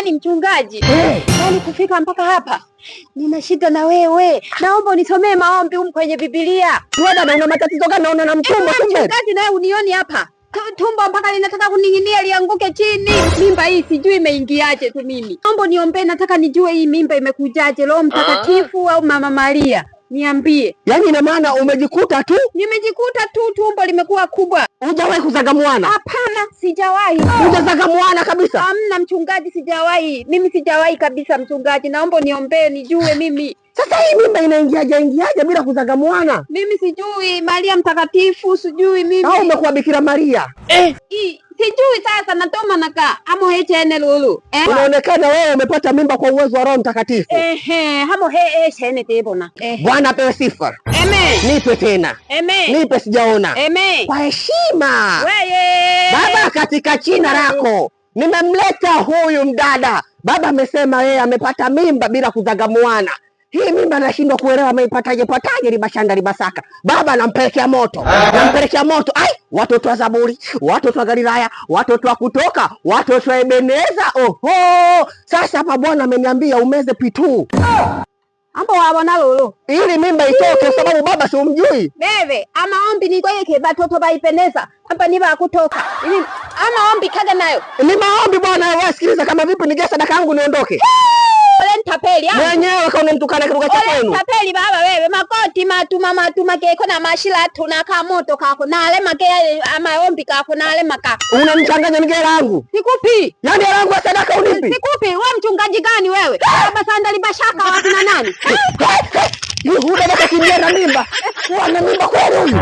Yaani mchungaji, yaani kufika mpaka hapa nina shida na wewe. Naomba unisomee maombi kwenye Biblia. Wewe dada una matatizo gani? Naona na mtumbo kumbe. Mchungaji naye unioni hapa. Tumbo mpaka linataka kuning'inia lianguke chini. Mimba hii sijui imeingiaje tu mimi. Naomba niombe, nataka nijue hii mimba imekujaje, Roho Mtakatifu au Mama Maria? Niambie. Yaani ina maana umejikuta tu? Nimejikuta tu, tumbo limekuwa kubwa. Hujawahi kuzaga mwana? Hapana, sijawahi. Hujazaga mwana kabisa? Hamna mchungaji, sijawahi. Mimi sijawahi kabisa mchungaji. Naomba niombee nijue mimi. Sasa hii mimba inaingiaje bila kuzaga mwana? Mimi sijui. Maria Mtakatifu sijui mimi. Au umekuwa Bikira Maria? Sijui sasa natoma naka amo hechene lulu. Unaonekana wewe umepata mimba kwa uwezo wa Roho Mtakatifu. Hamo hechene tebona. Bwana apewe sifa. Amen. Nipe tena. Amen. Nipe sijaona. Amen. Kwa heshima. Weye. Baba, katika jina lako nimemleta huyu mdada. Baba amesema yeye amepata mimba bila kuzaga mwana. Hii mimba nashindwa kuelewa ameipataje libashanda libasaka. Baba nampelekea moto. Nampelekea moto. Ai, watoto wa Zaburi, watoto wa Galilaya, watoto wa Kutoka, watoto wa Ebeneza. Oho! Sasa hapa Bwana ameniambia umeze pitu. Ambo wabona lolo. Ili mimba itoke sababu baba si umjui. Bebe, ama ombi ni kweke batoto baipeneza. Hapa ni ba kutoka. Ili ama ombi kaga nayo. Ni maombi bwana, wewe sikiliza kama vipi nige sadaka yangu niondoke. Ole ntapeli yangu. Mwenyewe kaona mtukana kiruga cha kwenu. Ole ntapeli baba wewe, makoti matuma keko na mashila tunaka moto kako na ale make ama ombi kako na ale maka. Unanichanganya nige langu. Sikupi. Yaani langu wa sadaka unipi? Sikupi. Wewe mchungaji gani wewe? Baba sandali bashaka wapi na nani? Yuhuda baka kimbia na mimba. Wana mimba kweli huyu.